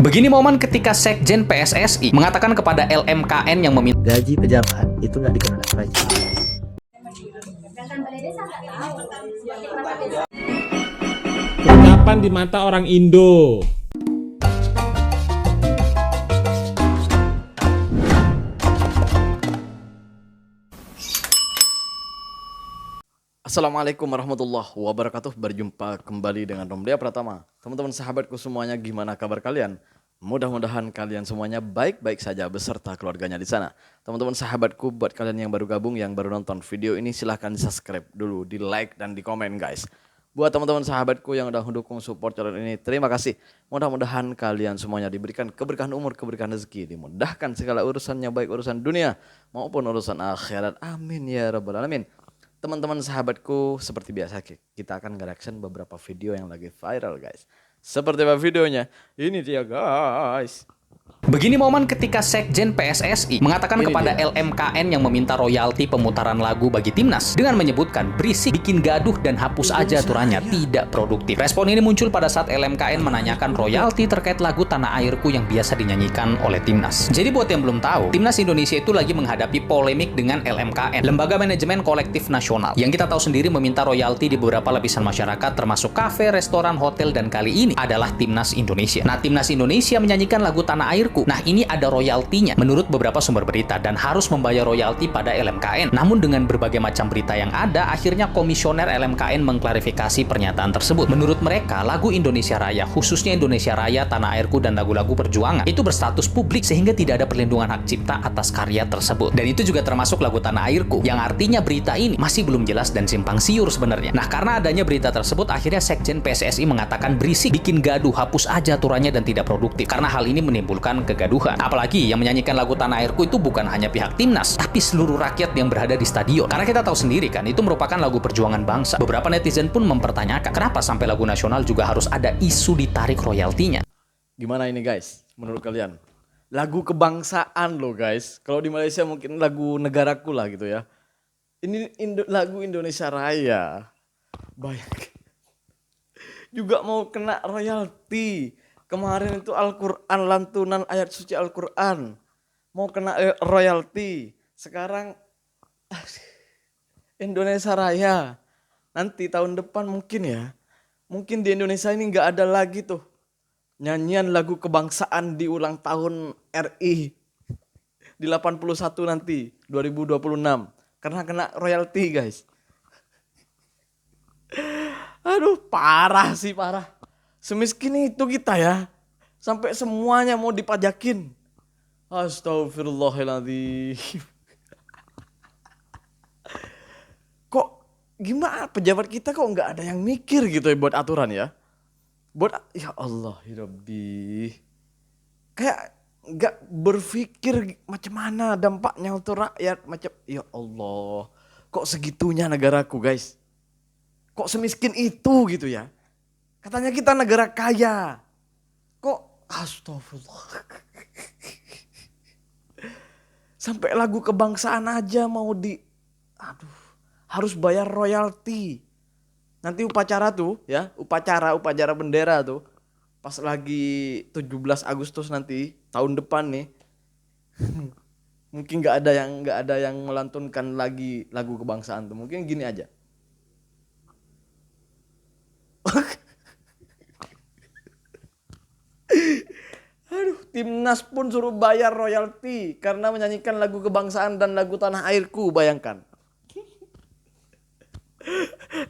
Begini momen ketika Sekjen PSSI mengatakan kepada LMKN yang meminta gaji pejabat itu nggak dikenakan pajak. Ungkapan di mata orang Indo. Assalamualaikum warahmatullahi wabarakatuh. Berjumpa kembali dengan Romdea Pratama. Teman-teman sahabatku semuanya, gimana kabar kalian? Mudah-mudahan kalian semuanya baik-baik saja beserta keluarganya di sana. Teman-teman sahabatku, buat kalian yang baru gabung, yang baru nonton video ini, silahkan di subscribe dulu, di like dan di komen guys. Buat teman-teman sahabatku yang udah mendukung support channel ini, terima kasih. Mudah-mudahan kalian semuanya diberikan keberkahan umur, keberkahan rezeki, dimudahkan segala urusannya, baik urusan dunia maupun urusan akhirat. Amin ya rabbal alamin. Teman-teman sahabatku, seperti biasa kita akan nge-reaction beberapa video yang lagi viral guys. Seperti apa videonya? Ini dia guys. Begini momen ketika Sekjen PSSI mengatakan kepada LMKN yang meminta royalti pemutaran lagu bagi timnas dengan menyebutkan berisik, bikin gaduh, dan hapus aja aturannya, tidak produktif. Respon ini muncul pada saat LMKN menanyakan royalti terkait lagu Tanah Airku yang biasa dinyanyikan oleh timnas. Jadi buat yang belum tahu, timnas Indonesia itu lagi menghadapi polemik dengan LMKN, Lembaga Manajemen Kolektif Nasional, yang kita tahu sendiri meminta royalti di beberapa lapisan masyarakat termasuk kafe, restoran, hotel, dan kali ini adalah timnas Indonesia. Nah, timnas Indonesia menyanyikan lagu Tanah Airku. Nah, ini ada royaltinya menurut beberapa sumber berita dan harus membayar royalti pada LMKN. Namun dengan berbagai macam berita yang ada, akhirnya komisioner LMKN mengklarifikasi pernyataan tersebut. Menurut mereka, lagu Indonesia Raya, khususnya Indonesia Raya, Tanah Airku, dan lagu-lagu perjuangan itu berstatus publik sehingga tidak ada perlindungan hak cipta atas karya tersebut. Dan itu juga termasuk lagu Tanah Airku, yang artinya berita ini masih belum jelas dan simpang siur sebenarnya. Nah, karena adanya berita tersebut, akhirnya Sekjen PSSI mengatakan berisik, bikin gaduh, hapus aja aturannya, dan tidak produktif. Karena hal ini menimbulkan kegaduhan. Apalagi yang menyanyikan lagu Tanah Airku itu bukan hanya pihak timnas, tapi seluruh rakyat yang berada di stadion. Karena kita tahu sendiri kan, itu merupakan lagu perjuangan bangsa. Beberapa netizen pun mempertanyakan, kenapa sampai lagu nasional juga harus ada isu ditarik royaltinya. Gimana ini guys, menurut kalian? Lagu kebangsaan loh guys. Kalau di Malaysia mungkin lagu negaraku lah gitu ya. Ini lagu Indonesia Raya. Bayangkan. Juga mau kena royalti. Kemarin itu Al-Quran, lantunan ayat suci Al-Quran. Mau kena royalti. Sekarang Indonesia Raya. Nanti tahun depan mungkin ya. Mungkin di Indonesia ini gak ada lagi tuh nyanyian lagu kebangsaan di ulang tahun RI. Di 81 nanti, 2026. Karena kena royalti guys. Aduh, parah sih, parah. Semiskin itu kita ya. Sampai semuanya mau dipajakin. Astagfirullahaladzim. Kok gimana pejabat kita kok nggak ada yang mikir gitu ya buat aturan ya. Buat, ya Allah ya Rabbi. Kayak nggak berpikir macam mana dampaknya untuk rakyat. Macam, ya Allah. Kok segitunya negaraku guys. Kok semiskin itu gitu ya. Katanya kita negara kaya. Kok astagfirullah. Sampai lagu kebangsaan aja mau harus bayar royalti. Nanti upacara tuh ya, upacara bendera tuh. Pas lagi 17 Agustus nanti, tahun depan nih. Mungkin nggak ada yang melantunkan lagi lagu kebangsaan tuh. Mungkin gini aja. Aduh, timnas pun suruh bayar royalti karena menyanyikan lagu kebangsaan dan lagu Tanah Airku, bayangkan.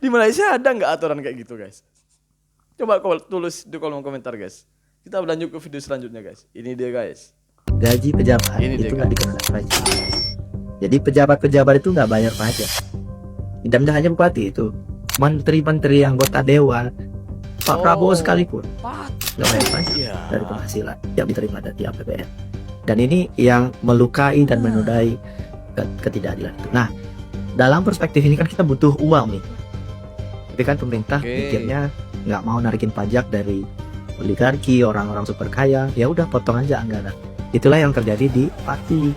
Di Malaysia ada nggak aturan kayak gitu guys? Coba tulis di kolom komentar guys. Kita lanjut ke video selanjutnya guys. Ini dia guys. Gaji pejabat itu nggak dikenakan pajak. Jadi pejabat-pejabat itu nggak bayar pajak. Tidak hanya bupati itu, menteri-menteri, anggota dewan, Pak Prabowo sekalipun nggak bayar pajak dari penghasilan yang diterima dari APBN. Dan ini yang melukai dan menodai ketidakadilan itu. Nah, dalam perspektif ini kan kita butuh uang nih. Tapi kan pemerintah pikirnya nggak mau narikin pajak dari oligarki, orang-orang super kaya. Ya udah potong aja anggaran. Itulah yang terjadi di Bupati.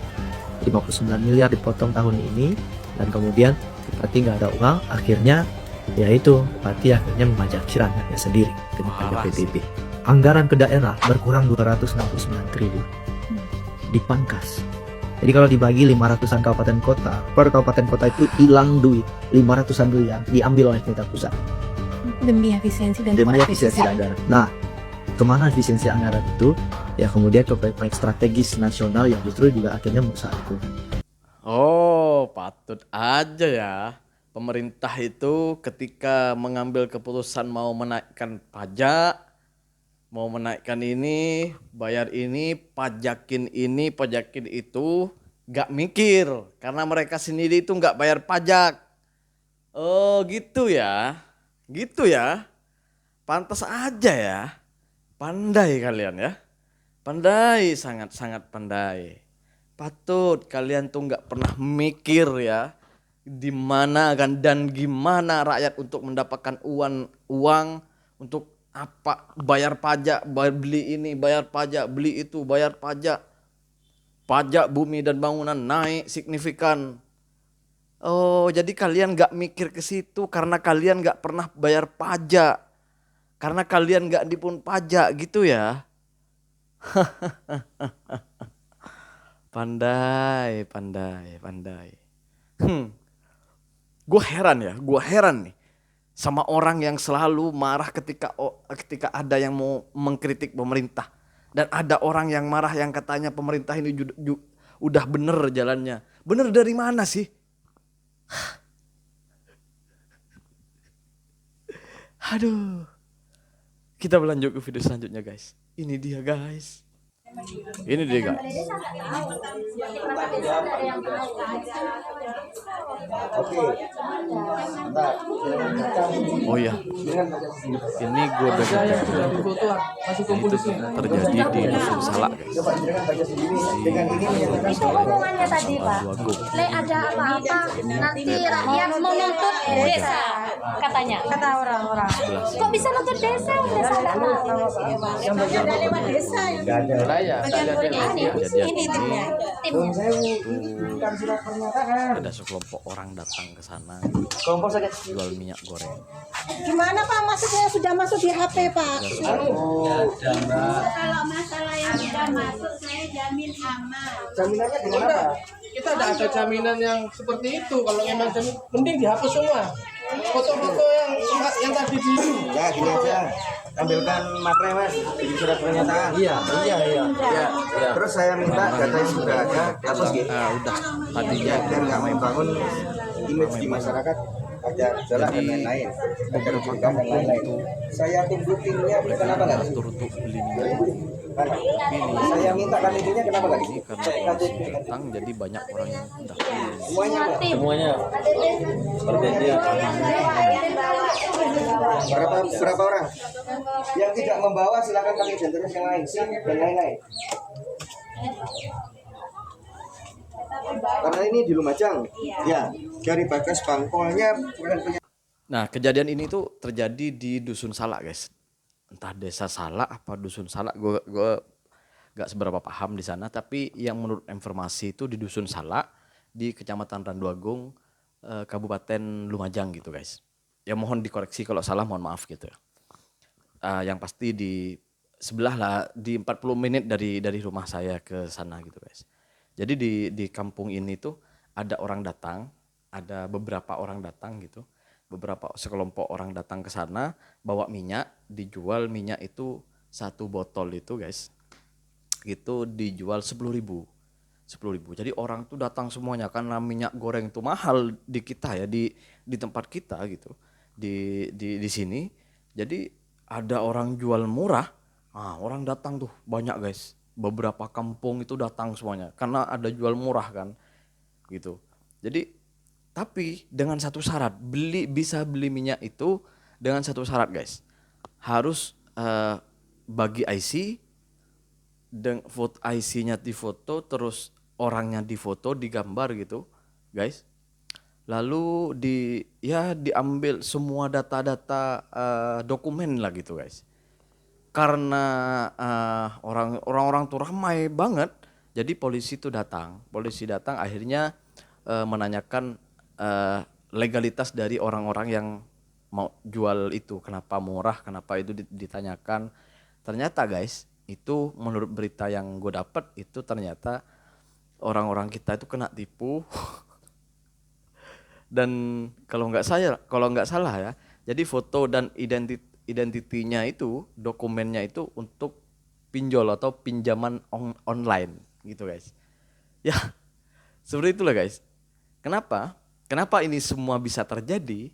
59 miliar dipotong tahun ini. Dan kemudian Bupati nggak ada uang. Akhirnya yaitu Bupati akhirnya memajaki rakyatnya sendiri dengan pajak PBB. anggaran ke daerah berkurang 269 triliun. Dipangkas. Jadi kalau dibagi 500-an kabupaten kota, per kabupaten kota itu hilang duit 500-an miliar diambil oleh pemerintah pusat. Demi efisiensi dan Demi efisiensi anggaran. Nah, kemana efisiensi anggaran itu? Ya kemudian ke proyek strategis nasional yang justru juga akhirnya merusak itu. Oh, patut aja ya. Pemerintah itu ketika mengambil keputusan mau menaikkan pajak, mau menaikkan ini, bayar ini, pajakin itu, gak mikir. Karena mereka sendiri itu gak bayar pajak. Oh gitu ya, pantas aja ya. Pandai kalian ya, pandai, sangat-sangat pandai. Patut kalian tuh gak pernah mikir ya, di mana kan dan gimana rakyat untuk mendapatkan uang untuk apa, bayar pajak, beli ini, bayar pajak, beli itu, bayar pajak. Pajak bumi dan bangunan naik signifikan. Oh, jadi kalian gak mikir ke situ karena kalian gak pernah bayar pajak. Karena kalian gak dipun pajak gitu ya. Pandai. Gue heran nih sama orang yang selalu marah ketika ada yang mau mengkritik pemerintah. Dan ada orang yang marah yang katanya pemerintah ini udah bener jalannya. Bener dari mana sih? Aduh. Kita berlanjut ke video selanjutnya guys. Ini dia guys. Oh ya, ini gue udah itu terjadi di Dusun Salak guys. Hubungannya tadi Pak, ada apa-apa nanti rakyat mau nuntut desa katanya, kata orang-orang. Kok bisa nuntut desa? Desa nggak tahu. Ada lewat desa yang ini timnya. Ada sekelompok orang datang ke sana jual minyak goreng. Gimana Pak, maksudnya sudah masuk di HP Pak? Kalau masalah yang sudah masuk saya jamin aman. Jaminannya dengan apa? Kita ada jaminan yang seperti itu. Kalau memang mending dihapus semua. Foto-foto yang tadi di ya gini aja, ambilkan materai mas, bikin surat pernyataan. Iya. Terus saya minta data yang sudah ada, hapus gitu. Udah tadinya Biar nggak membangun image di masyarakat ada jalan dan lain-lain. Agar dan lain-lain. Saya tunggu timnya, kenapa nggak? turut beli minyak. Saya minta KTP-nya kenapa nggak? Ini karena datang jadi banyak orang yang daftar. Semuanya. Berapa orang? Yang tidak membawa silakan pakai identitas yang lain, SIM dan lain-lain. Karena ini di Lumajang, ya dari bagas bangkolnya bukan punya. Nah, kejadian ini tuh terjadi di Dusun Salak, guys. Entah desa Salak apa Dusun Salak, gue gak seberapa paham di sana. Tapi yang menurut informasi itu di Dusun Salak di Kecamatan Randuagung, Kabupaten Lumajang gitu, guys. Ya mohon dikoreksi kalau salah, mohon maaf gitu. Yang pasti di sebelah lah, di 40 menit dari rumah saya ke sana gitu, guys. Jadi di kampung ini tuh ada orang datang, ada beberapa orang datang gitu. Beberapa sekelompok orang datang ke sana bawa minyak, dijual minyak itu satu botol itu guys. Gitu dijual 10.000. Jadi orang tuh datang semuanya karena minyak goreng itu mahal di kita ya, di tempat kita gitu. Di sini. Jadi ada orang jual murah. Orang datang tuh banyak guys. Beberapa kampung itu datang semuanya karena ada jual murah kan. Gitu. Jadi tapi dengan satu syarat, bisa beli minyak itu dengan satu syarat guys. Harus bagi IC, dan IC-nya difoto, terus orangnya difoto, digambar gitu guys. Lalu diambil semua data-data dokumen lah gitu guys. Karena orang-orang tuh ramai banget, jadi polisi datang akhirnya menanyakan legalitas dari orang-orang yang mau jual itu, kenapa murah, kenapa itu ditanyakan. ternyata guys, itu menurut berita yang gue dapet itu ternyata orang-orang kita itu kena tipu. Dan kalau nggak salah ya, jadi foto dan identitinya itu, dokumennya itu untuk pinjol atau pinjaman online gitu guys. Ya, seperti itulah guys. Kenapa ini semua bisa terjadi?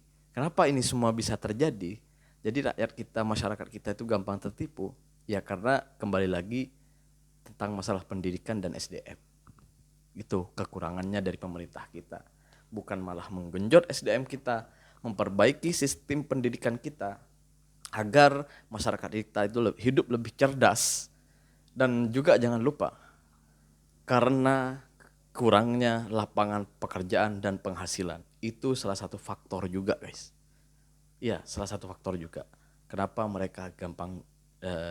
Jadi rakyat kita, masyarakat kita itu gampang tertipu. Ya karena kembali lagi tentang masalah pendidikan dan SDM. Itu kekurangannya dari pemerintah kita. Bukan malah menggenjot SDM kita, memperbaiki sistem pendidikan kita agar masyarakat kita itu hidup lebih cerdas. Dan juga jangan lupa, karena kurangnya lapangan pekerjaan dan penghasilan, itu salah satu faktor juga guys. Iya, salah satu faktor juga. Kenapa mereka gampang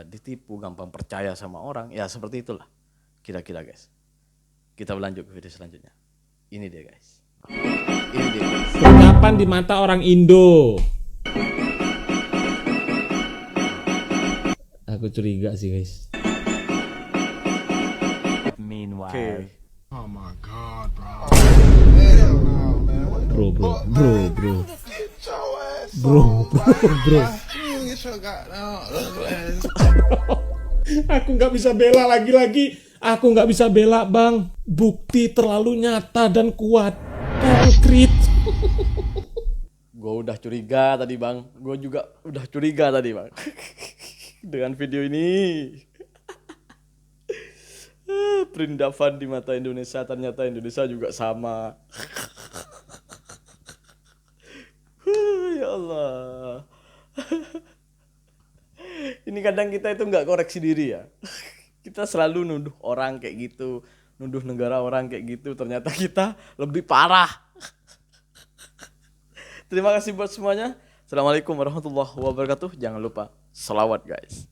ditipu, gampang percaya sama orang, ya seperti itulah kira-kira guys. Kita berlanjut ke video selanjutnya. Ini dia guys. Percakapan di mata orang Indo. Aku curiga sih guys. Oke. Bro. Aku nggak bisa bela lagi. Aku nggak bisa bela bang. Bukti terlalu nyata dan kuat. Konkret. Gue udah curiga tadi bang. Gue juga udah curiga tadi bang. Dengan video ini. Perindavan di mata Indonesia, ternyata Indonesia juga sama. Ya Allah. Ini kadang kita itu nggak koreksi diri ya. Kita selalu nuduh orang kayak gitu, nuduh negara orang kayak gitu. Ternyata kita lebih parah. Terima kasih buat semuanya. Assalamualaikum warahmatullahi wabarakatuh. Jangan lupa selawat guys.